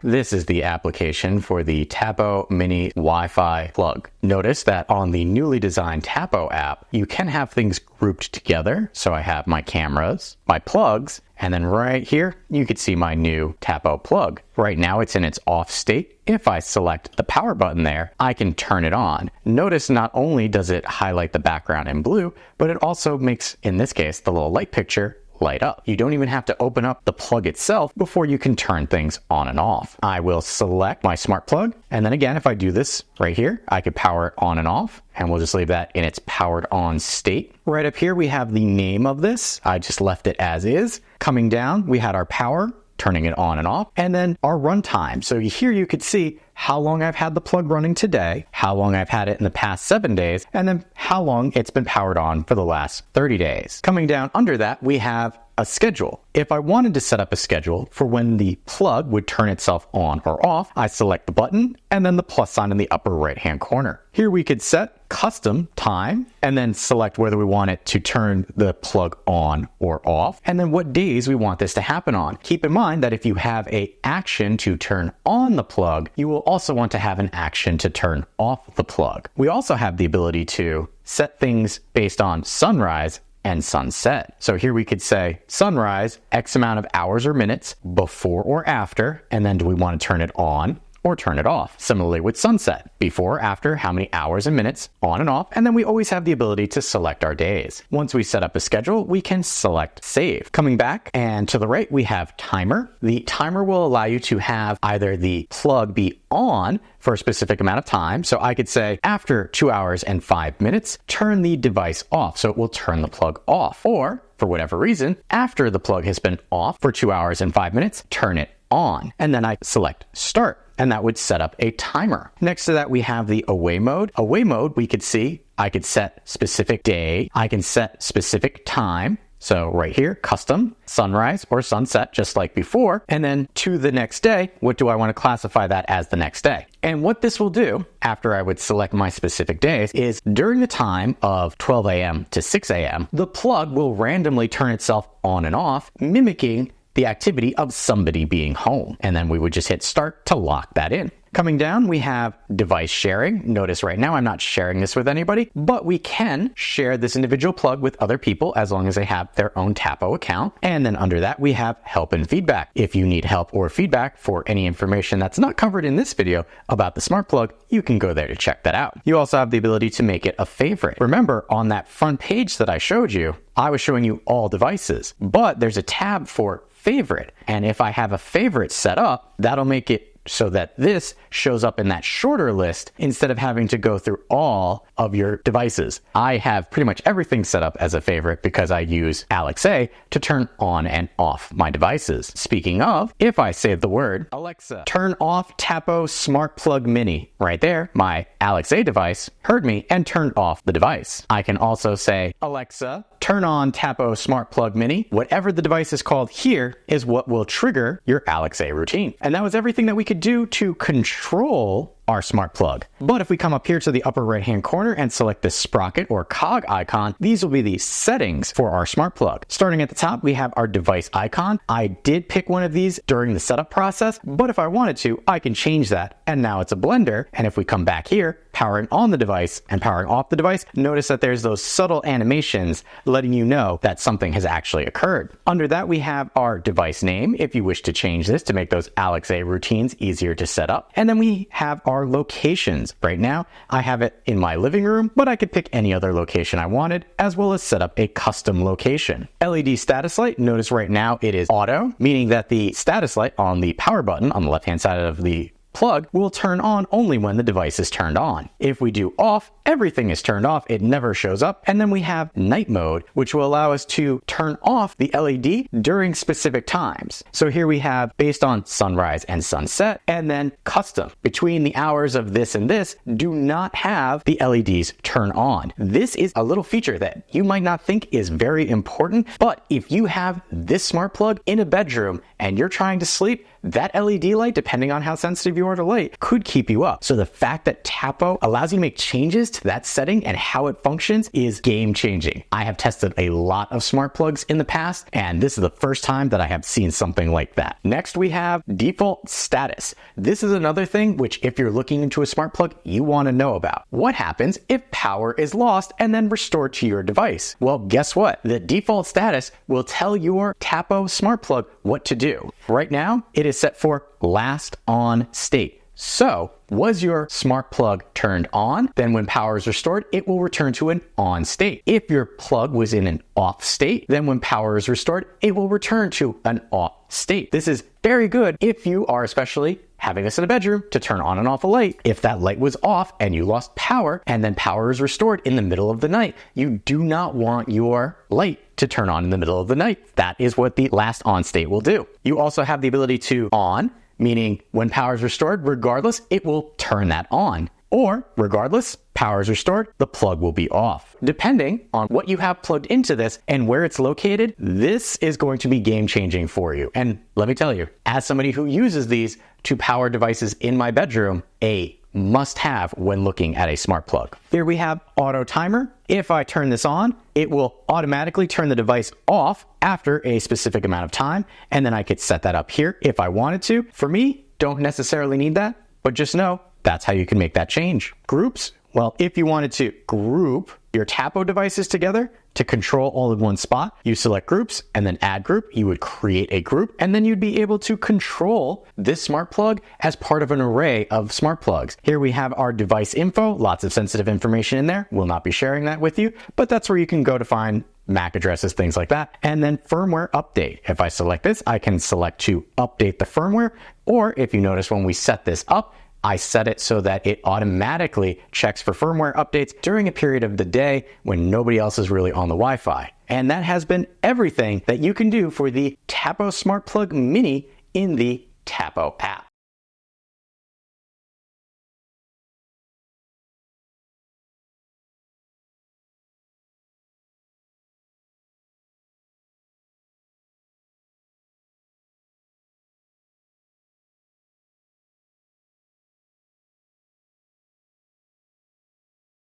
This is the application for the Tapo Mini Wi-Fi plug. Notice that on the newly designed Tapo app, you can have things grouped together. So I have my cameras, my plugs, and then right here, you can see my new Tapo plug. Right now, it's in its off state. If I select the power button there, I can turn it on. Notice not only does it highlight the background in blue, but it also makes, in this case, the little light picture light up. You don't even have to open up the plug itself before you can turn things on and off. I will select my smart plug, and then again, if I do this right here, I could power it on and off, and we'll just leave that in its powered on state. Right up here, we have the name of this. I just left it as is. Coming down, we had our power, turning it on and off, and then our runtime. So here you could see how long I've had the plug running today, how long I've had it in the past 7 days, and then how long it's been powered on for the last 30 days. Coming down under that, we have a schedule. If I wanted to set up a schedule for when the plug would turn itself on or off, I select the button and then the plus sign in the upper right-hand corner. Here we could set custom time and then select whether we want it to turn the plug on or off, and then what days we want this to happen on. Keep in mind that if you have an action to turn on the plug, you will also want to have an action to turn off the plug. We also have the ability to set things based on sunrise and sunset. So here we could say sunrise, X amount of hours or minutes before or after, and then do we want to turn it on or turn it off? Similarly with sunset, before or after, how many hours and minutes, on and off, and then we always have the ability to select our days. Once we set up a schedule, we can select save. Coming back and to the right, we have timer. The timer will allow you to have either the plug be on for a specific amount of time. So I could say after 2 hours and 5 minutes, turn the device off. So it will turn the plug off. Or for whatever reason, after the plug has been off for 2 hours and 5 minutes, turn it on. And then I select start, and that would set up a timer. Next to that, we have the away mode. Away mode, we could see, I could set specific day, I can set specific time. So right here, custom, sunrise or sunset, just like before. And then to the next day, what do I want to classify that as the next day? And what this will do, after I would select my specific days, is during the time of 12 a.m. to 6 a.m., the plug will randomly turn itself on and off, mimicking the activity of somebody being home. And then we would just hit start to lock that in. Coming down, we have device sharing. Notice right now I'm not sharing this with anybody, but we can share this individual plug with other people as long as they have their own Tapo account. And then under that, we have help and feedback. If you need help or feedback for any information that's not covered in this video about the smart plug, you can go there to check that out. You also have the ability to make it a favorite. Remember, on that front page that I showed you, I was showing you all devices, but there's a tab for favorite. And if I have a favorite set up, that'll make it so that this shows up in that shorter list instead of having to go through all of your devices. I have pretty much everything set up as a favorite because I use Alexa to turn on and off my devices. Speaking of, if I say the word, Alexa, turn off Tapo Smart Plug Mini, right there, my Alexa device heard me and turned off the device. I can also say, Alexa, turn on Tapo Smart Plug Mini. Whatever the device is called here is what will trigger your Alexa routine. And that was everything that we could do to control our smart plug. But if we come up here to the upper right hand corner and select the sprocket or cog icon, these will be the settings for our smart plug. Starting at the top, we have our device icon. I did pick one of these during the setup process, but if I wanted to, I can change that. And now it's a blender. And if we come back here, powering on the device and powering off the device, notice that there's those subtle animations letting you know that something has actually occurred. Under that, we have our device name if you wish to change this to make those Alexa routines easier to set up. And then we have our locations. Right now, I have it in my living room, but I could pick any other location I wanted, as well as set up a custom location. LED status light, notice right now it is auto, meaning that the status light on the power button on the left-hand side of the plug will turn on only when the device is turned on. If we do off, everything is turned off, it never shows up. And then we have night mode, which will allow us to turn off the LED during specific times. So here we have based on sunrise and sunset, and then custom. Between the hours of this and this, do not have the LEDs turn on. This is a little feature that you might not think is very important, but if you have this smart plug in a bedroom and you're trying to sleep, that LED light, depending on how sensitive you are to light, could keep you up. So the fact that Tapo allows you to make changes to that setting and how it functions is game changing. I have tested a lot of smart plugs in the past, and this is the first time that I have seen something like that. Next, we have default status. This is another thing which, if you're looking into a smart plug, you want to know about. What happens if power is lost and then restored to your device? Well, guess what? The default status will tell your Tapo smart plug what to do. Right now, it is set for last on state. So, was your smart plug turned on? Then when power is restored, it will return to an on state. If your plug was in an off state, then when power is restored, it will return to an off state. This is very good if you are especially having this in a bedroom to turn on and off a light. If that light was off and you lost power and then power is restored in the middle of the night, you do not want your light to turn on in the middle of the night. That is what the last on state will do. You also have the ability to on, meaning when power is restored, regardless, it will turn that on. Or regardless, power is restored, the plug will be off. Depending on what you have plugged into this and where it's located, this is going to be game changing for you. And let me tell you, as somebody who uses these to power devices in my bedroom, a must have when looking at a smart plug. Here we have auto timer. If I turn this on, it will automatically turn the device off after a specific amount of time. And then I could set that up here if I wanted to. For me, don't necessarily need that, but just know that's how you can make that change. Groups. Well, if you wanted to group your Tapo devices together to control all in one spot, you select groups and then add group. You would create a group and then you'd be able to control this smart plug as part of an array of smart plugs. Here we have our device info, lots of sensitive information in there. We'll not be sharing that with you, but that's where you can go to find MAC addresses, things like that. And then firmware update. If I select this, I can select to update the firmware. Or if you notice when we set this up, I set it so that it automatically checks for firmware updates during a period of the day when nobody else is really on the Wi-Fi. And that has been everything that you can do for the Tapo Smart Plug Mini in the Tapo app.